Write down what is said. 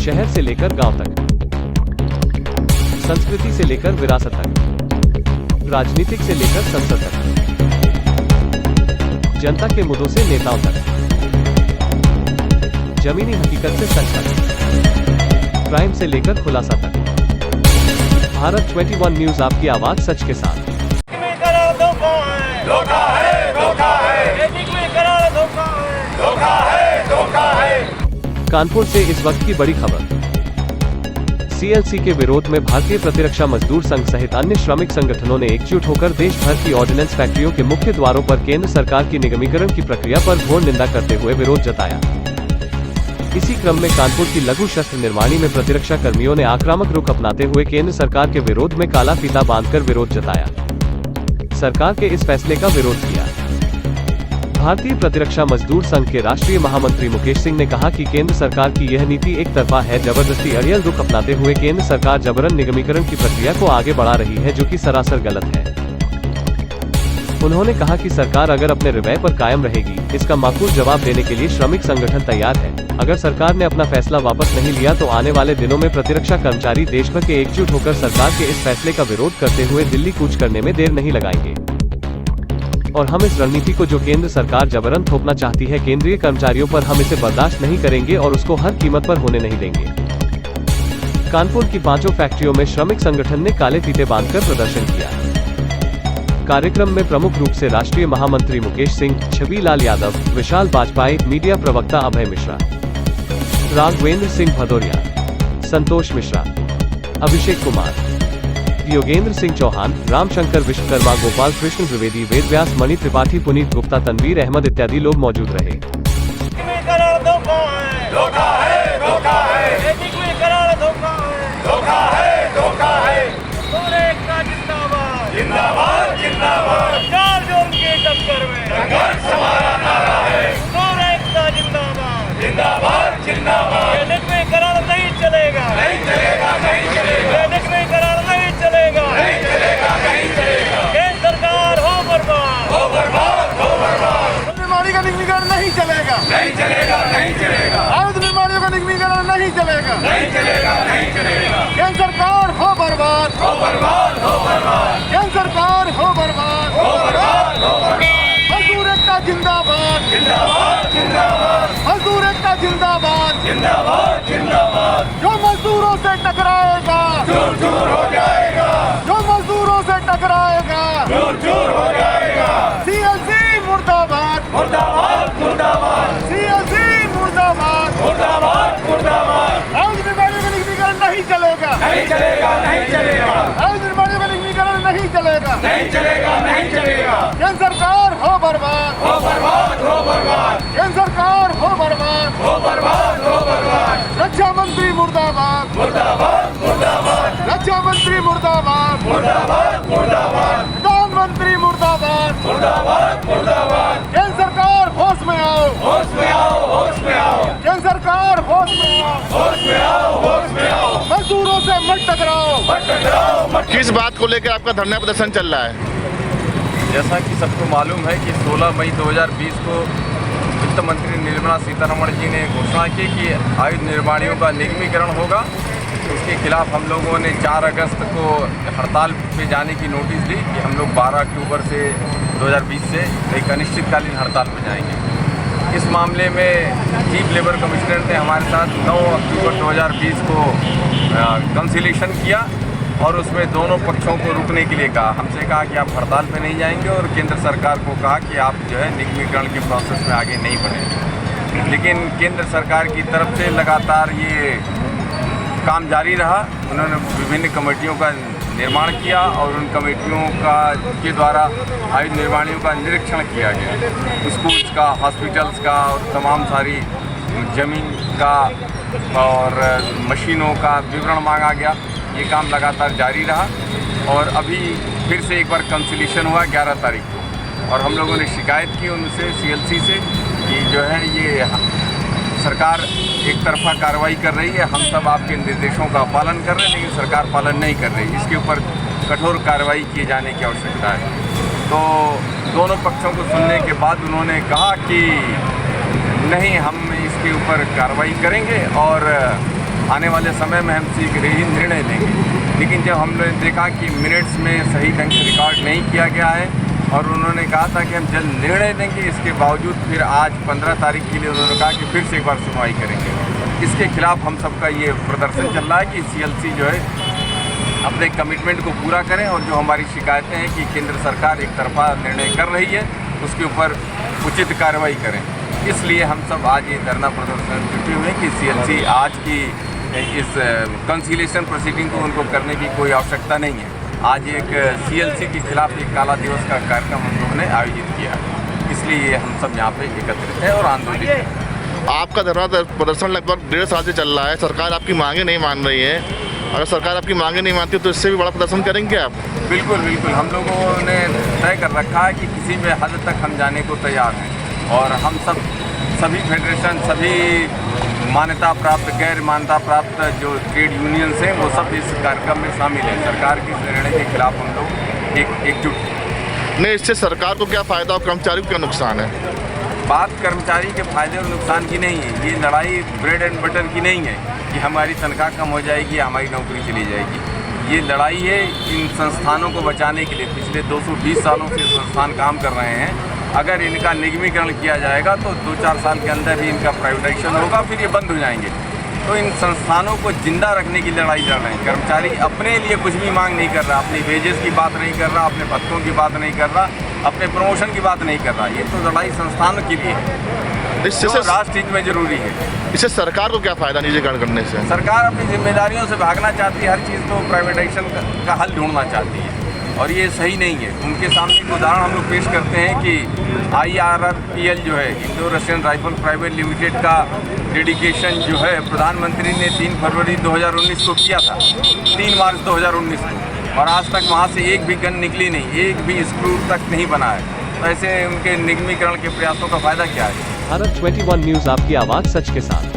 शहर से लेकर गांव तक, संस्कृति से लेकर विरासत तक, राजनीतिक से लेकर संसद तक, जनता के मुद्दों से नेताओं तक, जमीनी हकीकत से सच तक, क्राइम से लेकर खुलासा तक। भारत 21 न्यूज, आपकी आवाज सच के साथ। धोखा है, धोखा है, धोखा है, धोखा है। कानपुर से इस वक्त की बड़ी खबर। सीएलसी के विरोध में भारतीय प्रतिरक्षा मजदूर संघ सहित अन्य श्रमिक संगठनों ने एकजुट होकर देश भर की ऑर्डिनेंस फैक्ट्रियों के मुख्य द्वारों पर केंद्र सरकार की निगमीकरण की प्रक्रिया पर घोर निंदा करते हुए विरोध जताया। इसी क्रम में कानपुर की लघु शस्त्र निर्माणी में प्रतिरक्षा कर्मियों ने आक्रामक रुख अपनाते हुए केंद्र सरकार के विरोध में काला फीता बांधकर विरोध जताया। सरकार के इस फैसले का विरोध किया। भारतीय प्रतिरक्षा मजदूर संघ के राष्ट्रीय महामंत्री मुकेश सिंह ने कहा कि केंद्र सरकार की यह नीति एक तरफा है, जबरदस्ती अड़ियल रुख अपनाते हुए केंद्र सरकार जबरन निगमीकरण की प्रक्रिया को आगे बढ़ा रही है, जो कि सरासर गलत है। उन्होंने कहा कि सरकार अगर अपने रवैये पर कायम रहेगी, इसका माकूल जवाब देने के लिए श्रमिक संगठन तैयार है। अगर सरकार ने अपना फैसला वापस नहीं लिया तो आने वाले दिनों में प्रतिरक्षा कर्मचारी देश भर के एकजुट होकर सरकार के इस फैसले का विरोध करते हुए दिल्ली कूच करने में देर नहीं लगाएंगे। और हम इस रणनीति को जो केंद्र सरकार जबरन थोपना चाहती है केंद्रीय कर्मचारियों पर, हम इसे बर्दाश्त नहीं करेंगे और उसको हर कीमत पर होने नहीं देंगे। कानपुर की 5 फैक्ट्रियों में श्रमिक संगठन ने काले फीते बांधकर प्रदर्शन किया। कार्यक्रम में प्रमुख रूप से राष्ट्रीय महामंत्री मुकेश सिंह, छवि लाल यादव, विशाल बाजपाई, मीडिया प्रवक्ता अभय मिश्रा, राघवेंद्र सिंह भदौरिया, संतोष मिश्रा, अभिषेक कुमार, योगेंद्र सिंह चौहान, रामशंकर विश्वकर्मा, गोपाल कृष्ण द्विवेदी, वेदव्यास, मणि त्रिपाठी, पुनीत गुप्ता, तनवीर अहमद इत्यादि लोग मौजूद रहे। धोखा है, धोखा है, धोखा है, धोखा है। जिंदाबाद, जिंदाबाद। जोर के टक्कर में संघर्ष हमारा नारा है। जिंदाबाद, जिंदाबाद, जिंदाबाद। निगमीकरण नहीं चलेगा, नहीं चलेगा, नहीं चलेगा, निगमीकरण नहीं चलेगा, नहीं चलेगा, नहीं चलेगा। केंद्र सरकार हो बर्बाद, हो बर्बाद, हो बर्बाद। निर्माणी का निगमीकरण नहीं चलेगा, नहीं चलेगा, नहीं चलेगा, आयुध निर्माणियों का निगमीकरण नहीं चलेगा, नहीं चलेगा, नहीं चलेगा। केंद्र सरकार हो बर्बाद, हो बर्बाद, हो बर्बाद, केंद्र सरकार हो बर्बाद, हो बर्बाद, हो बर्बाद। मजदूर एकता जिंदाबाद, जिंदाबाद, जिंदाबाद, मजदूर एकता जिंदाबाद। जिंदाबाद, जिंदाबाद। जो मजदूरों से टकराएगा, चूर चूर हो जाएगा, जो मजदूरों से टकराएगा, चूर चूर हो जाएगा। सीएलसी मुर्दाबाद, मुर्दाबाद, मुर्दाबाद, सीएलसी मुर्दाबाद, मुर्दाबाद, मुर्दाबाद। आयुध निर्माणियों का निगमीकरण नहीं चलेगा, नहीं चलेगा, नहीं चलेगा, आयुध निर्माणियों का निगमीकरण नहीं चलेगा, नहीं चलेगा, नहीं चलेगा। केंद्र सरकार हो बर्बाद, हो बर्बाद, हो बर्बाद, केंद्र सरकार हो बर्बाद। हो बर्बाद, हो बर्बाद। रक्षा मंत्री मुर्दाबाद, मुर्दाबाद, मुर्दाबाद, रक्षा मंत्री मुर्दाबाद, मुर्दाबाद, मुर्दाबाद, प्रधानमंत्री मुर्दाबाद। मुर्दाबाद, मुर्दाबाद। केंद्र सरकार होश में आओ, होश में आओ, होश में आओ, केंद्र सरकार होश में आओ, होश में आओ, होश में आओ। मजदूरों से मत टकराओ, मत टकराओ, मत। किस बात को लेकर आपका धरना प्रदर्शन चल रहा है? जैसा कि सबको मालूम है कि 16 मई 2020 को वित्त मंत्री निर्मला सीतारमण जी ने घोषणा की कि आयुध निर्माणियों का निगमीकरण होगा। उसके खिलाफ हम लोगों ने 4 अगस्त को हड़ताल पे जाने की नोटिस दी कि हम लोग 12 अक्टूबर से 2020 से एक अनिश्चितकालीन हड़ताल पर जाएंगे। इस मामले में चीफ लेबर कमिश्नर ने हमारे साथ 9 अक्टूबर 2020 को कंसिलेशन किया और उसमें दोनों पक्षों को रुकने के लिए कहा। हमसे कहा कि आप हड़ताल पे नहीं जाएंगे और केंद्र सरकार को कहा कि आप जो है निगमीकरण के प्रोसेस में आगे नहीं बढ़ेंगे। लेकिन केंद्र सरकार की तरफ से लगातार ये काम जारी रहा। उन्होंने विभिन्न कमेटियों का निर्माण किया और उन कमेटियों के द्वारा आयुध निर्माणियों का निरीक्षण किया गया। स्कूल्स का, हॉस्पिटल्स का और तमाम सारी ज़मीन का और मशीनों का विवरण मांगा गया। ये काम लगातार जारी रहा और अभी फिर से एक बार कंसिलेशन हुआ 11 तारीख को और हम लोगों ने शिकायत की उनसे, सीएलसी से, कि जो है ये सरकार एक तरफा कार्रवाई कर रही है। हम सब आपके निर्देशों का पालन कर रहे हैं लेकिन सरकार पालन नहीं कर रही। इसके ऊपर कठोर कार्रवाई किए जाने की आवश्यकता है। तो दोनों पक्षों को सुनने के बाद उन्होंने कहा कि नहीं, हम इसके ऊपर कार्रवाई करेंगे और आने वाले समय में हम शीघ्र ही निर्णय लेंगे। लेकिन जब हमने देखा कि मिनट्स में सही ढंग से रिकॉर्ड नहीं किया गया है और उन्होंने कहा था कि हम जल्द निर्णय देंगे, इसके बावजूद फिर आज 15 तारीख के लिए उन्होंने कहा कि फिर से एक बार सुनवाई करेंगे। इसके खिलाफ हम सबका ये प्रदर्शन चल रहा है कि CLC जो है अपने कमिटमेंट को पूरा करें और जो हमारी शिकायतें हैं कि केंद्र सरकार एक तरफा निर्णय कर रही है उसके ऊपर उचित कार्रवाई करें। इसलिए हम सब आज ये धरना प्रदर्शन जुटे हुए हैं कि CLC आज की इस कंसीलिएशन प्रोसीडिंग को उनको करने की कोई आवश्यकता नहीं है। आज एक CLC के खिलाफ एक काला दिवस का कार्यक्रम हम लोगों ने आयोजित किया, इसलिए हम सब यहाँ पे एकत्रित हैं और आंदोलित हैं। आपका धरना प्रदर्शन लगभग 1.5 साल से चल रहा है, सरकार आपकी मांगे नहीं मान रही है। अगर सरकार आपकी मांगे नहीं मानती तो इससे भी बड़ा प्रदर्शन करेंगे आप? बिल्कुल बिल्कुल, हम लोगों ने तय कर रखा है कि किसी भी हद तक हम जाने को तैयार हैं और हम सभी फेडरेशन, सभी मान्यता प्राप्त, गैर मान्यता प्राप्त जो ट्रेड यूनियंस हैं वो सब इस कार्यक्रम में शामिल हैं। सरकार के निर्णय के खिलाफ हम लोग एकजुट हैं। नहीं, इससे सरकार को क्या फ़ायदा और कर्मचारी को क्या नुकसान है? बात कर्मचारी के फायदे और नुकसान की नहीं है, ये लड़ाई ब्रेड एंड बटर की नहीं है कि हमारी तनख्वाह कम हो जाएगी या हमारी नौकरी चली जाएगी। ये लड़ाई है इन संस्थानों को बचाने के लिए। पिछले 220 सालों से संस्थान काम कर रहे हैं। अगर इनका निगमीकरण किया जाएगा तो 2-4 साल के अंदर ही इनका प्राइवेटाइजेशन होगा, फिर ये बंद हो जाएंगे। तो इन संस्थानों को जिंदा रखने की लड़ाई लड़ रहे हैं। कर्मचारी अपने लिए कुछ भी मांग नहीं कर रहा, अपनी वेजेस की बात नहीं कर रहा, अपने भत्तों की बात नहीं कर रहा, अपने प्रमोशन की बात नहीं कर रहा। ये तो लड़ाई संस्थानों के लिए है, इससे जो राष्ट्र हित में जरूरी है। इससे सरकार को क्या फ़ायदा निजीकरण करने से? सरकार अपनी जिम्मेदारियों से भागना चाहती है, हर चीज़ को प्राइवेटाइजेशन का हल ढूंढना चाहती है और ये सही नहीं है। उनके सामने एक उदाहरण हम लोग पेश करते हैं कि IRRPL जो है, Indo Russian rifle private limited का डेडिकेशन जो है प्रधानमंत्री ने 3 फरवरी 2019 को किया था, 3 मार्च 2019 को, और आज तक वहाँ से एक भी गन निकली नहीं, एक भी स्क्रू तक नहीं बना है। तो ऐसे उनके निगमीकरण के प्रयासों का फ़ायदा क्या है? भारत 21 न्यूज़, आपकी आवाज़ सच के साथ।